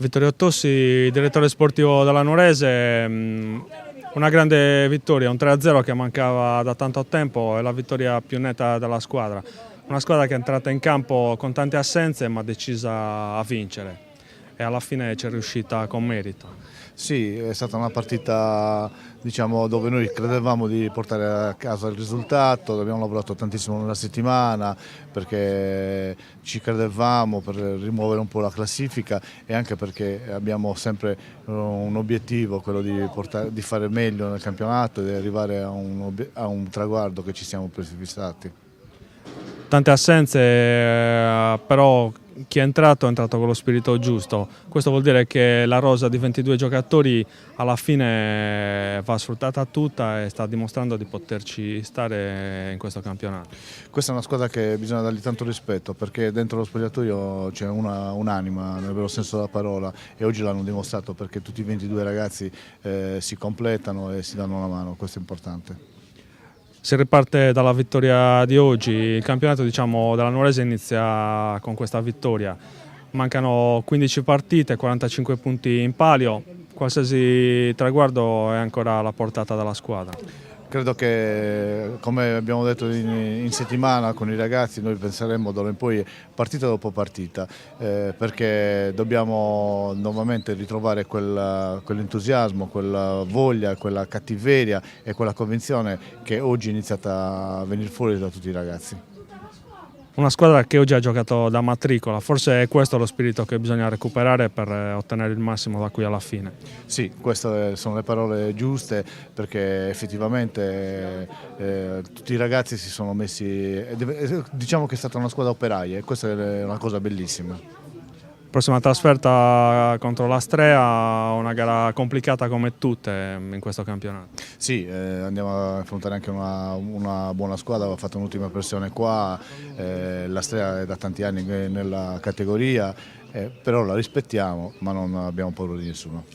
Vittorio Tossi, direttore sportivo della Nuorese, una grande vittoria, un 3-0 che mancava da tanto tempo e la vittoria più netta della squadra. Una squadra che è entrata in campo con tante assenze ma decisa a vincere e alla fine ci è riuscita con merito. Sì, è stata una partita, diciamo, dove noi credevamo di portare a casa il risultato, abbiamo lavorato tantissimo nella settimana perché ci credevamo per rimuovere un po' la classifica e anche perché abbiamo sempre un obiettivo, quello di fare meglio nel campionato e di arrivare a un traguardo che ci siamo prefissati. Tante assenze, però chi è entrato con lo spirito giusto. Questo vuol dire che la rosa di 22 giocatori alla fine va sfruttata tutta e sta dimostrando di poterci stare in questo campionato. Questa è una squadra che bisogna dargli tanto rispetto perché dentro lo spogliatoio c'è un'anima nel vero senso della parola e oggi l'hanno dimostrato perché tutti i 22 ragazzi si completano e si danno una mano, questo è importante. Si riparte dalla vittoria di oggi, il campionato della Nuorese inizia con questa vittoria. Mancano 15 partite, 45 punti in palio, qualsiasi traguardo è ancora alla portata della squadra. Credo che, come abbiamo detto in settimana con i ragazzi, noi penseremo d'ora in poi partita dopo partita, perché dobbiamo nuovamente ritrovare quell'entusiasmo, quella voglia, quella cattiveria e quella convinzione che oggi è iniziata a venire fuori da tutti i ragazzi. Una squadra che oggi ha giocato da matricola, forse è questo lo spirito che bisogna recuperare per ottenere il massimo da qui alla fine. Sì, queste sono le parole giuste perché effettivamente tutti i ragazzi si sono messi, diciamo che è stata una squadra operaia e questa è una cosa bellissima. Prossima trasferta contro l'Astrea, una gara complicata come tutte in questo campionato. Sì, andiamo a affrontare anche una buona squadra, ha fatto un'ultima pressione qua, l'Astrea è da tanti anni nella categoria, però la rispettiamo ma non abbiamo paura di nessuno.